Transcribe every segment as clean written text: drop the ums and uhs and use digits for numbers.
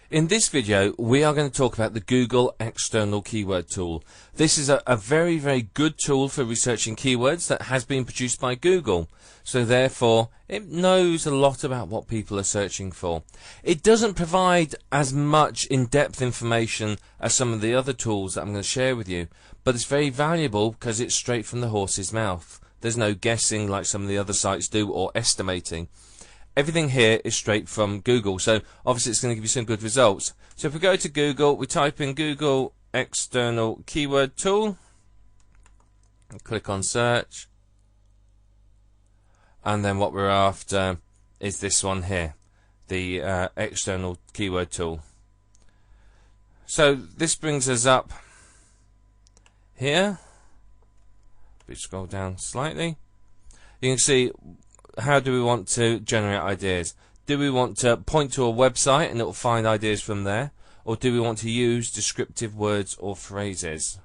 In this video, we are going to talk about the Google External Keyword Tool. This is a very, very good tool for researching keywords that has been produced by Google. So therefore, it knows a lot about what people are searching for. It doesn't provide as much in-depth information as some of the other tools that I'm going to share with you, but it's very valuable because it's straight from the horse's mouth. There's no guessing like some of the other sites do or estimating. Everything here is straight from Google, so obviously it's going to give you some good results. So if we go to Google, we type in Google External Keyword Tool, and click on search, and then what we're after is this one here, the External Keyword Tool. So this brings us up here. We scroll down slightly. You can see, how do we want to generate ideas? Do we want to point to a website and it will find ideas from there? Or do we want to use descriptive words or phrases?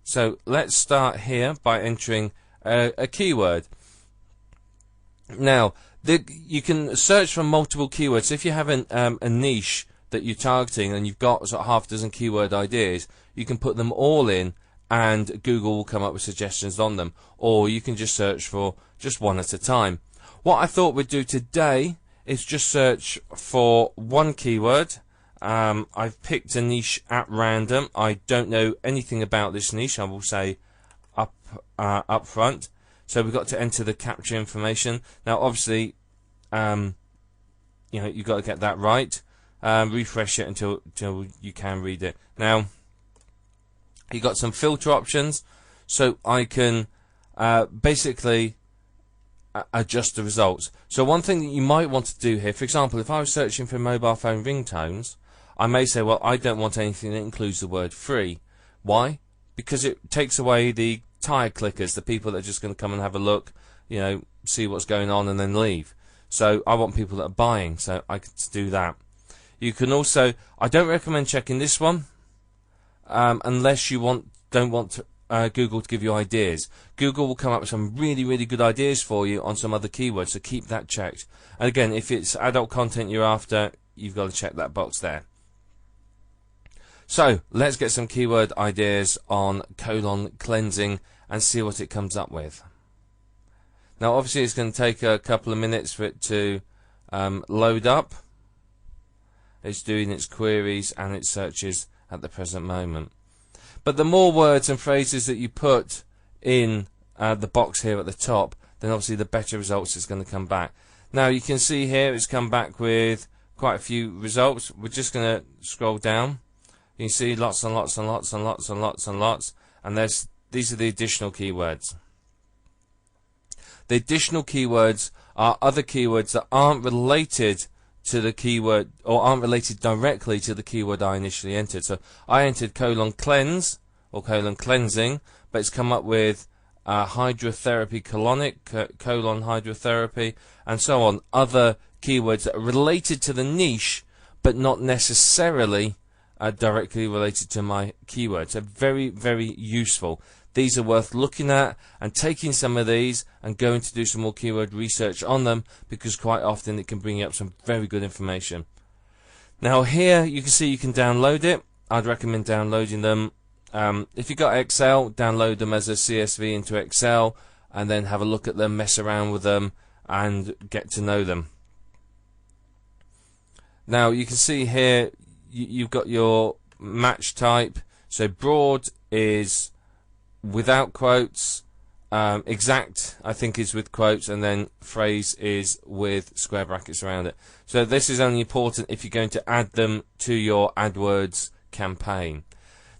So let's start here by entering a keyword. Now, you can search for multiple keywords. So if you have a niche that you're targeting and you've got sort of half a dozen keyword ideas, you can put them all in and Google will come up with suggestions on them, or you can just search for just one at a time. What I thought we'd do today is just search for one keyword. I've picked a niche at random. I don't know anything about this niche, I will say up front. So we've got to enter the capture information. Now obviously you've got to get that right. Refresh it until you can read it. Now you got some filter options, so I can basically adjust the results. So one thing that you might want to do here, for example, if I was searching for mobile phone ringtones, I may say, well, I don't want anything that includes the word free. Why? Because it takes away the tire clickers, the people that are just going to come and have a look, see what's going on and then leave. So I want people that are buying, so I could do that. You can also, I don't recommend checking this one, unless you don't want Google to give you ideas. Google will come up with some really, really good ideas for you on some other keywords, so keep that checked. And again, if it's adult content you're after, you've got to check that box there. So let's get some keyword ideas on colon cleansing and see what it comes up with. Now obviously it's going to take a couple of minutes for it to load up. It's doing its queries and its searches at the present moment. But the more words and phrases that you put in the box here at the top, then obviously the better results is going to come back. Now you can see here it's come back with quite a few results. We're just going to scroll down. You can see lots and lots and lots and lots and lots and lots, and these are the additional keywords. The additional keywords are other keywords that aren't related to the keyword or aren't related directly to the keyword I initially entered. So I entered colon cleanse or colon cleansing, but it's come up with hydrotherapy colonic, colon hydrotherapy, and so on. Other keywords that are related to the niche but not necessarily directly related to my keywords. So very, very useful. These are worth looking at and taking some of these and going to do some more keyword research on them, because quite often it can bring you up some very good information. Now here you can see you can download it. I'd recommend downloading them. If you've got Excel, download them as a CSV into Excel and then have a look at them, mess around with them and get to know them. Now you can see here you've got your match type. So broad is without quotes, exact I think is with quotes, and then phrase is with square brackets around it. So this is only important if you're going to add them to your AdWords campaign.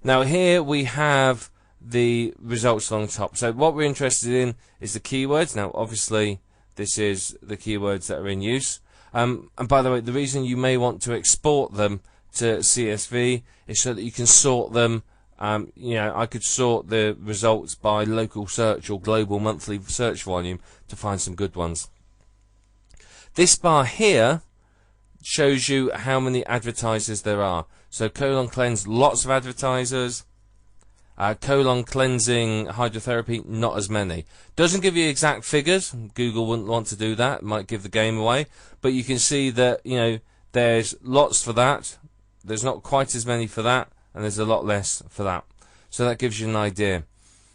Now here we have the results along the top. So what we're interested in is the keywords. Now obviously this is the keywords that are in use, and by the way, the reason you may want to export them to CSV is so that you can sort them. I could sort the results by local search or global monthly search volume to find some good ones. This bar here shows you how many advertisers there are. So colon cleanse, lots of advertisers. Colon cleansing hydrotherapy, not as many. Doesn't give you exact figures. Google wouldn't want to do that. It might give the game away. But you can see that There's lots for that. There's not quite as many for that, and there's a lot less for that. So that gives you an idea.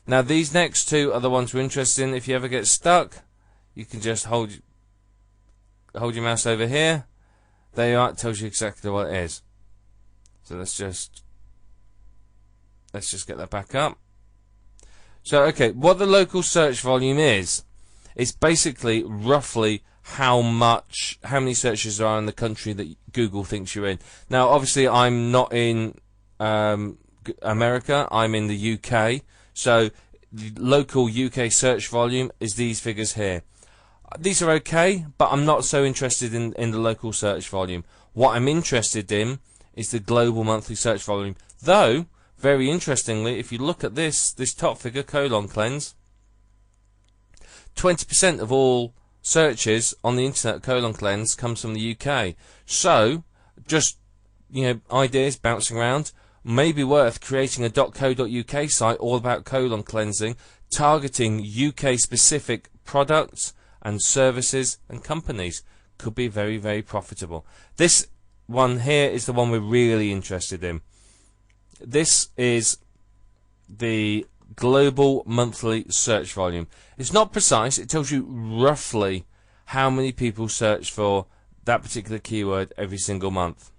Now these next two are the ones we're interested in. If you ever get stuck, you can just hold your mouse over here. There you are. It tells you exactly what it is. So let's just get that back up. So okay, what the local search volume is, it's basically roughly how many searches there are in the country that Google thinks you're in. Now obviously I'm not in America, I'm in the UK, so the local UK search volume is these figures here. These are okay, but I'm not so interested in the local search volume. What I'm interested in is the global monthly search volume. Though, very interestingly, if you look at this top figure, colon cleanse, 20% of all searches on the internet colon cleanse comes from the UK. So, just, ideas bouncing around, maybe worth creating a .co.uk site all about colon cleansing, targeting UK specific products and services and companies. Could be very, very profitable. This one here is the one we're really interested in. This is the global monthly search volume. It's not precise, it tells you roughly how many people search for that particular keyword every single month.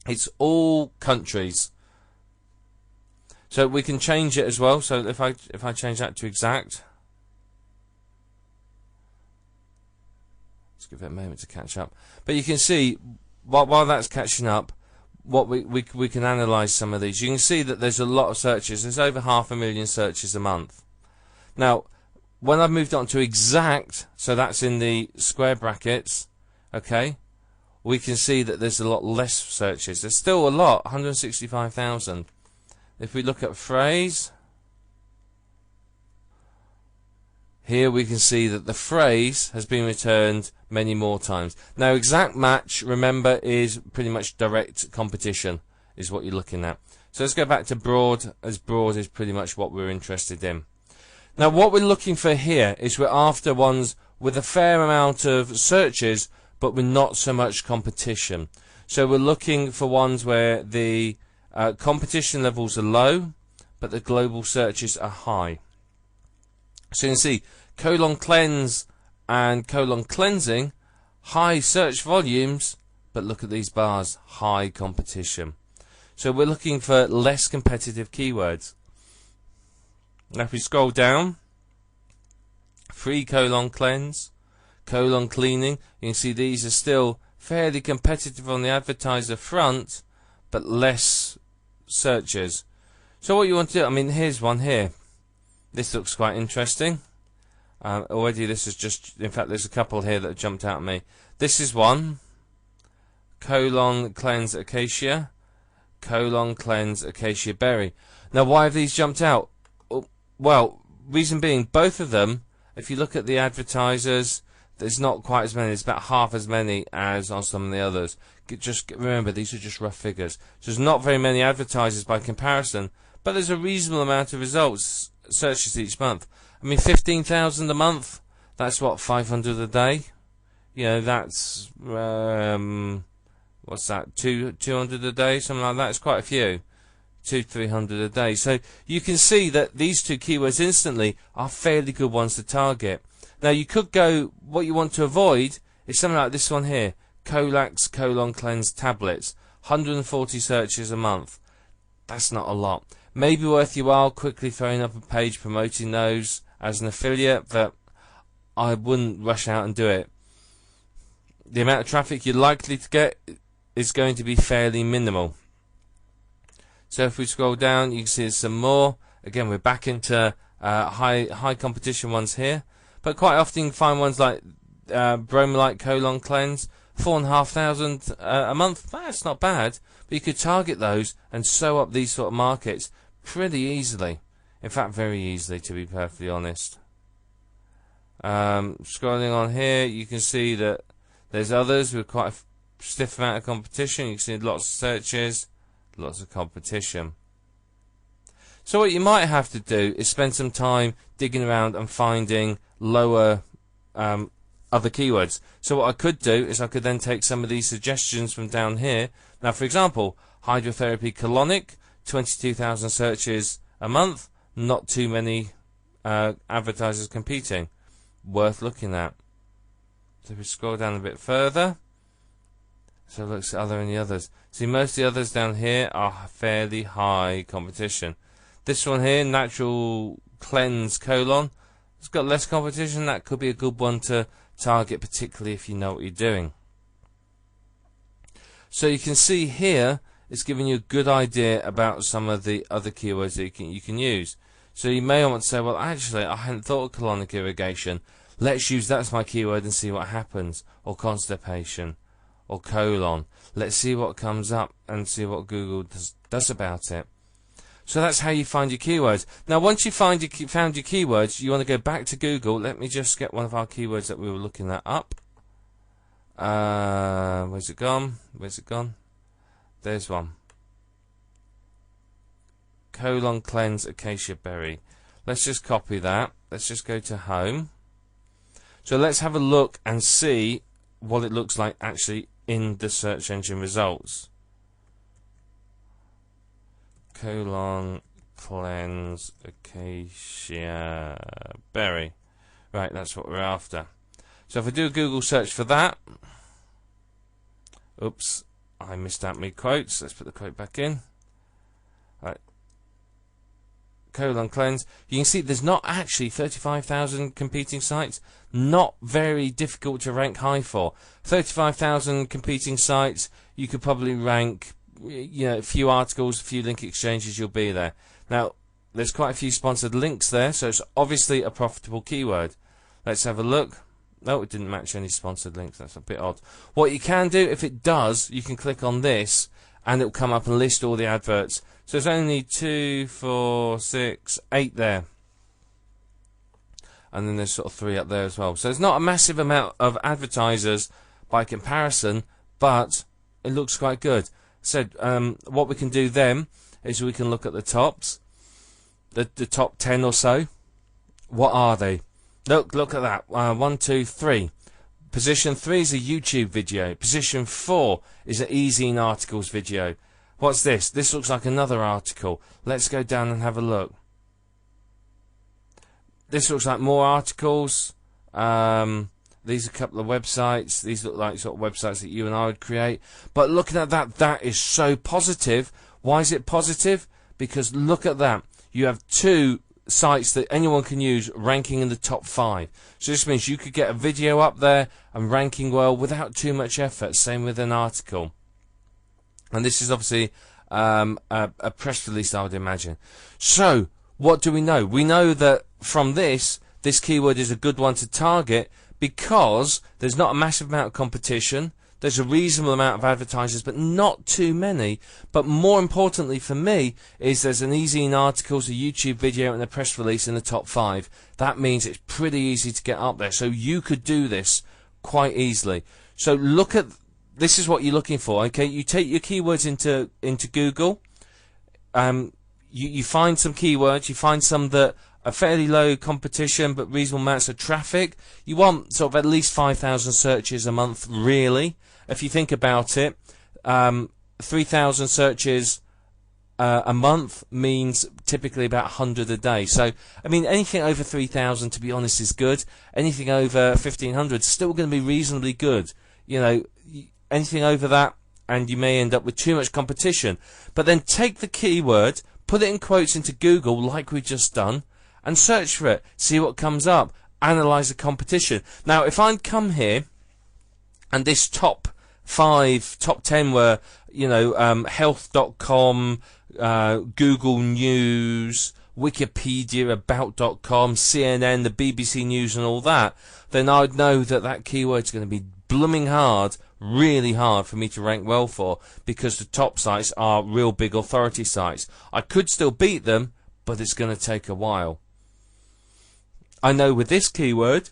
It's all countries. So we can change it as well. So if I change that to exact, let's give it a moment to catch up. But you can see while that's catching up, what we can analyze some of these. You can see that there's a lot of searches. There's over 500,000 searches a month. Now, when I've moved on to exact, so that's in the square brackets, okay, we can see that there's a lot less searches. There's still a lot, 165,000. If we look at phrase, here we can see that the phrase has been returned many more times. Now exact match, remember, is pretty much direct competition is what you're looking at. So let's go back to broad, as broad is pretty much what we're interested in. Now what we're looking for here is we're after ones with a fair amount of searches but with not so much competition. So we're looking for ones where the competition levels are low but the global searches are high. So you can see colon cleanse and colon cleansing, high search volumes, but look at these bars, high competition. So we're looking for less competitive keywords. Now if we scroll down, free colon cleanse, colon cleaning, you can see these are still fairly competitive on the advertiser front, but less searches. So what you want to do, I mean, here's one here. This looks quite interesting. Already this is just, in fact there's a couple here that have jumped out at me. This is one, colon cleanse acacia, colon cleanse acacia berry. Now why have these jumped out? Well, reason being, both of them, if you look at the advertisers, there's not quite as many, there's about half as many as on some of the others. Just remember, these are just rough figures. So there's not very many advertisers by comparison, but there's a reasonable amount of results, searches each month. I mean, 15,000 a month, that's what, 500 a day? That's, what's that, 200 a day, something like that. It's quite a few. 200-300 a day. So you can see that these two keywords instantly are fairly good ones to target. Now you could go, what you want to avoid is something like this one here, Colax colon cleanse tablets, 140 searches a month. That's not a lot. Maybe worth your while quickly throwing up a page promoting those as an affiliate, but I wouldn't rush out and do it. The amount of traffic you're likely to get is going to be fairly minimal. So if we scroll down, you can see there's some more. Again, we're back into high competition ones here, but quite often you can find ones like Bromolite colon cleanse, 4,500 a month. That's not bad, but you could target those and sew up these sort of markets pretty easily. In fact, very easily, to be perfectly honest. Scrolling on here, you can see that there's others with quite a stiff amount of competition. You can see lots of searches, lots of competition. So what you might have to do is spend some time digging around and finding lower other keywords. So what I could do is I could then take some of these suggestions from down here. Now, for example, hydrotherapy colonic, 22,000 searches a month, not too many advertisers competing. Worth looking at. So if we scroll down a bit further, so look, are there any others? See, most of the others down here are fairly high competition. This one here, natural cleanse colon, it's got less competition. That could be a good one to target, particularly if you know what you're doing. So you can see here, it's giving you a good idea about some of the other keywords that you can use. So you may want to say, well, actually, I hadn't thought of colonic irrigation. Let's use that as my keyword and see what happens. Or constipation. Or colon. Let's see what comes up and see what Google does about it. So that's how you find your keywords. Now, once you found your keywords, you want to go back to Google. Let me just get one of our keywords that we were looking at up. Where's it gone? Where's it gone? There's one. Colon cleanse acacia berry. Let's just copy that. Let's just go to home. So let's have a look and see what it looks like actually in the search engine results. Colon cleanse acacia berry. Right, that's what we're after. So if I do a Google search for that, oops, I missed out my quotes. Let's put the quote back in. Right. Colon cleanse. You can see there's not actually 35,000 competing sites. Not very difficult to rank high for. 35,000 competing sites. You could probably rank, you know, a few articles, a few link exchanges. You'll be there. Now, there's quite a few sponsored links there, so it's obviously a profitable keyword. Let's have a look. No, it didn't match any sponsored links. That's a bit odd. What you can do, if it does, you can click on this, and it'll come up and list all the adverts. So there's only 2, 4, 6, 8 there. And then there's sort of 3 up there as well. So there's not a massive amount of advertisers by comparison, but it looks quite good. So what we can do then is we can look at the tops, the top 10 or so. What are they? Look at that. 1, 2, 3. Position 3 is a YouTube video. Position 4 is an e-zine articles video. What's this? This looks like another article. Let's go down and have a look. This looks like more articles. These are a couple of websites. These look like sort of websites that you and I would create. But looking at that, that is so positive. Why is it positive? Because look at that. You have 2 sites that anyone can use ranking in the top 5. So this means you could get a video up there and ranking well without too much effort. Same with an article. And this is obviously a press release, I would imagine. So what do we know? We know that from this keyword is a good one to target because there's not a massive amount of competition. There's a reasonable amount of advertisers, but not too many. But more importantly for me is there's an e-zine articles, a YouTube video, and a press release in the top 5. That means it's pretty easy to get up there. So you could do this quite easily. So look at, this is what you're looking for. Okay, you take your keywords into Google. You find some keywords. You find some that are fairly low competition but reasonable amounts of traffic. You want sort of at least 5,000 searches a month, really. If you think about it, 3,000 searches a month means typically about 100 a day. So, I mean, anything over 3,000, to be honest, is good. Anything over 1,500 is still going to be reasonably good. You know, anything over that, and you may end up with too much competition. But then take the keyword, put it in quotes into Google, like we've just done, and search for it. See what comes up. Analyze the competition. Now, if I come here, and this top 5, top 10 were, you know, health.com, Google News, Wikipedia, about.com, CNN, the BBC News and all that, then I'd know that that keyword's going to be blooming hard, really hard for me to rank well for, because the top sites are real big authority sites. I could still beat them, but it's going to take a while. I know with this keyword,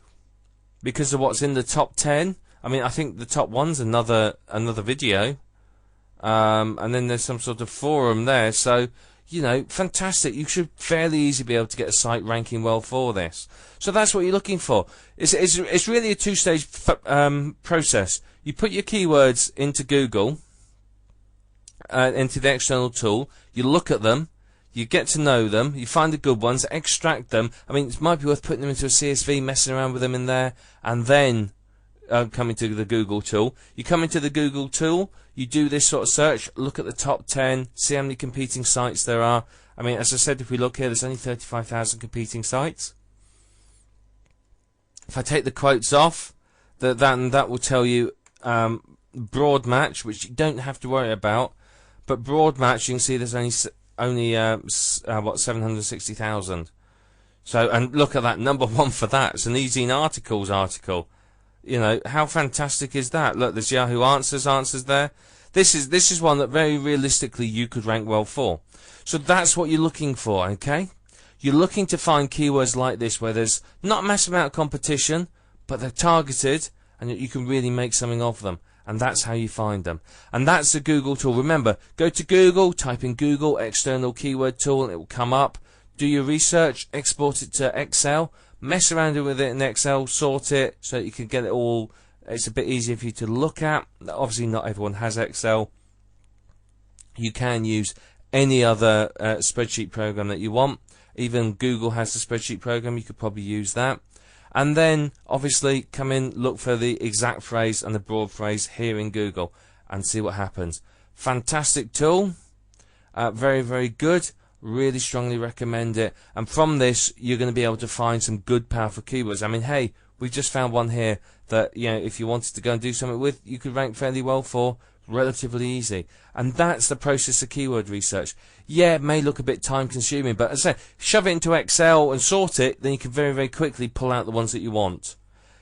because of what's in the top 10, I mean, I think the top one's another video, and then there's some sort of forum there. So, you know, fantastic. You should fairly easily be able to get a site ranking well for this. So that's what you're looking for. It's really a two-stage process. You put your keywords into Google, into the external tool. You look at them. You get to know them. You find the good ones. Extract them. I mean, it might be worth putting them into a CSV, messing around with them in there, and then coming to the Google tool. You come into the Google tool, you do this sort of search, look at the top 10, see how many competing sites there are. I mean, as I said, if we look here, there's only 35,000 competing sites. If I take the quotes off, that will tell you broad match, which you don't have to worry about. But broad match, you can see there's only 760,000. So, and look at that, number one for that. It's an Easy in Articles article. You know, how fantastic is that? Look, there's Yahoo Answers there. This is one that very realistically you could rank well for. So that's what you're looking for, okay? You're looking to find keywords like this where there's not a massive amount of competition, but they're targeted and you can really make something of them. And that's how you find them. And that's the Google tool. Remember, go to Google, type in Google external keyword tool, and it will come up. Do your research, export it to Excel, mess around with it in Excel, sort it so that you can get it all. It's a bit easier for you to look at. Obviously, not everyone has Excel. You can use any other spreadsheet program that you want. Even Google has the spreadsheet program. You could probably use that. And then, obviously, come in, look for the exact phrase and the broad phrase here in Google and see what happens. Fantastic tool. Very, very good. Really strongly recommend it. And from this, you're going to be able to find some good, powerful keywords. I mean, hey, we've just found one here that, you know, if you wanted to go and do something with, you could rank fairly well for. Relatively easy. And that's the process of keyword research. Yeah, it may look a bit time consuming, but as I say, shove it into Excel and sort it, then you can very, very quickly pull out the ones that you want.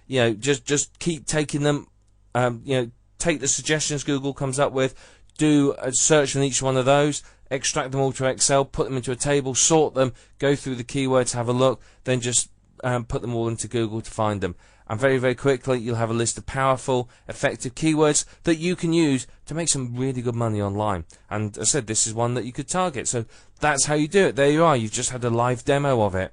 You know, just keep taking them, you know, take the suggestions Google comes up with, do a search on each one of those, extract them all to Excel, put them into a table, sort them, go through the keywords, have a look, then just put them all into Google to find them. And very, very quickly, you'll have a list of powerful, effective keywords that you can use to make some really good money online. And as I said, this is one that you could target. So that's how you do it. There you are. You've just had a live demo of it.